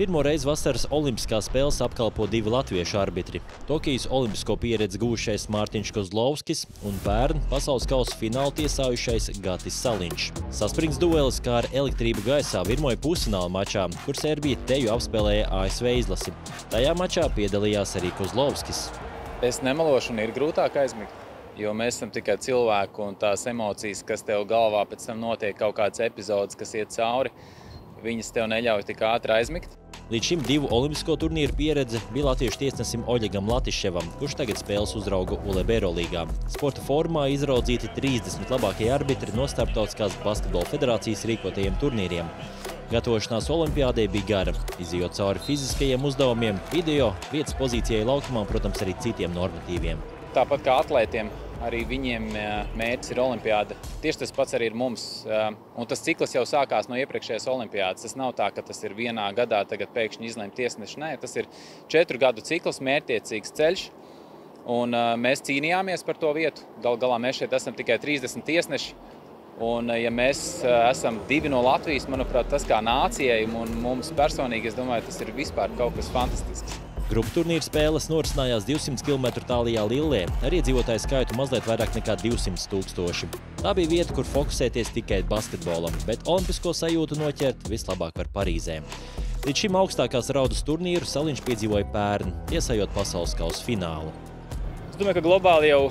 Pirmo reizi vasaras olimpiskās spēles apkalpo divi latviešu arbitri. Tokijas olimpisko pieredzi gūšais Mārtiņš Kozlovskis un pērn pasaules kausa finālu tiesājušais Gatis Saliņš. Saspringts duelis kā ar elektrību gaisā virmoja pusfināla mačā, kur Serbija teju apspēlēja ASV izlasi. Tajā mačā piedalījās arī Kozlovskis. Es nemelošu un ir grūtāk aizmigt, jo mēs esam tikai cilvēki un tās emocijas, kas tev galvā pēc tam notiek kaut kāds epizodes, kas iet cauri, viņas tev neļauj tik ātri aizmigt. Līdz šim divu olimpisko turnīru pieredze bija latviešu tiesnesim Oļegam Latiševam, kurš tagad spēles uzrauga ULEB Eirolīgā. Sporta formā izraudzīti 30 labākie arbitri no Starptautiskās basketbola federācijas rīkotajiem turnīriem. Gatavošanās olimpiādē bija gara, izejot cauri fiziskajiem uzdevumiem, video, vietas pozīcijai laukumā, protams, arī citiem normatīviem. Tāpat kā atlētiem, arī viņiem mērķis ir olimpiāda. Tieši tas pats arī ir mums. Un tas cikls jau sākās no iepriekšējās olimpiādas. Tas nav tā, ka tas ir vienā gadā tagad pēkšņi izlemt tiesneši. Nē, tas ir 4 gadu cikls, mērķtiecīgs ceļš. Un mēs cīnījāmies par to vietu. Gal galā mēs šeit esam tikai 30 tiesneši. Un ja mēs esam 2 no Latvijas, manuprāt, tas kā nācijai un mums personīgi, es domāju, tas ir vispār kaut kas fantastisks. Grupu turnīra spēles norisinājās 200 km tālijā Lillē, ar iedzīvotāju skaitu mazliet vairāk nekā 200 000. Tā bija vieta, kur fokusēties tikai basketbolam, bet olimpisko sajūtu noķert vislabāk var Parīzē. Līdz šim augstākās raudas turnīru Saliņš piedzīvoja pērn, tiesājot pasaules kausa finālu. Es domāju, ka globāli jau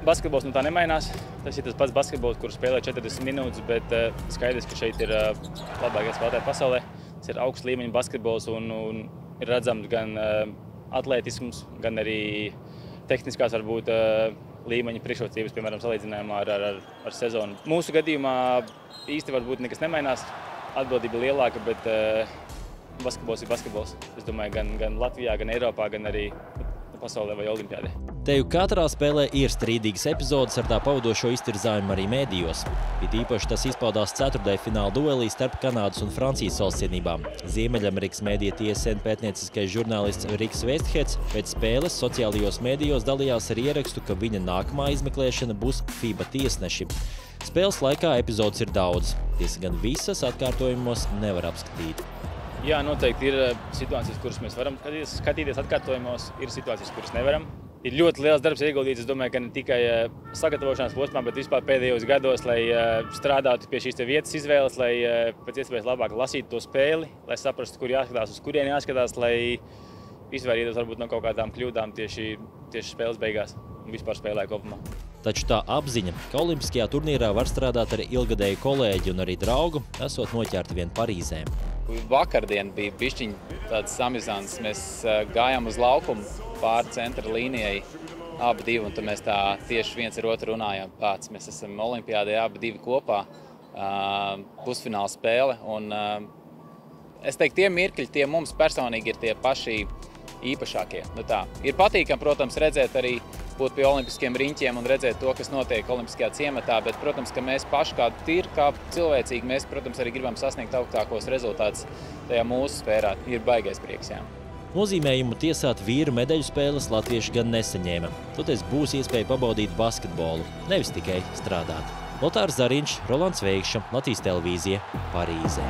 basketbols no tā nemainās. Tas ir tas pats basketbols, kur spēlē 40 minūtes, bet skaidrs, ka šeit ir labākie spēlētāji pasaulē. Tas ir augsts līmeņa basketbols un ir redzams gan atlētisms, gan arī tehniskās varbūt līmeņa priekšrocības, piemēram, salīdzinājumā ar sezonu. Mūsu gadījumā īsti varbūt nekas nemainās, atbildība lielāka, bet basketbols ir basketbols. Es domāju, gan Latvijā, gan Eiropā, gan arī pasaulē vai olimpiādē. Teju katrā spēlē ir strīdīgas epizodes ar tā pavadošo iztirzājumu arī mēdījos. It īpaši tas izpaudās ceturtdaļu fināla duelī starp Kanādas un Francijas valstsienībām. Ziemeļamerikas mēdīja TSN pētnieciskais žurnālists Riks Vestheds pēc spēles sociālajos mēdījos dalījās ar ierakstu, ka viņa nākamā izmeklēšana būs FIBA tiesneši. Spēles laikā epizodes ir daudz. Tiesa gan visas atkārtojumos nevar apskatīt. Jā, noteikti ir situācijas, kuras mēs varam skatīties atkārtojumos, ir situācijas, kuras nevaram. Ir ļoti liels darbs ieguldīts, es domāju, ka ne tikai sagatavošanās posmā, bet vispār pēdējos gados, lai strādātu pie šīs vietas izvēles, lai pēc iespējas labāk lasītu to spēli, lai saprastu, kur jāskatās, uz kurien jāskatās, lai izvairītos varbūt no kaut kādām kļūdām tieši spēles beigās un vispār spēlē kopumā. Taču tā apziņa, ka olimpiskajā turnīrā var strādāt ar ilgadēju kolēģi un arī draugu, esot noķerti vien Parīzē. Vakardien bija bišķiņ tāds samizants. Mēs gājām uz laukumu pāri centra līnijai abi divi, un tad mēs tā tieši viens ar otru runājām. Mēs esam olimpiādē abi divi kopā, pusfināla spēle. Un es teiktu, tie mirkļi, tie mums personīgi ir tie paši īpašākie. Nu tā. Ir patīkami, protams, redzēt arī būt pie olimpiskiem riņķiem un redzēt to, kas notiek olimpiskajā ciematā, bet, protams, ka mēs paši kā cilvēcīgi, mēs, protams, arī gribam sasniegt augstākos rezultātus tajā mūsu sfērā. Ir baigais prieks, jā. Nozīmējumu tiesāt vīru medaļu spēles latvieši gan nesaņēma. Toties būs iespēja pabaudīt basketbolu, nevis tikai strādāt. Lotārs Zariņš, Rolands Veikša, Latvijas televīzija, Parīzē.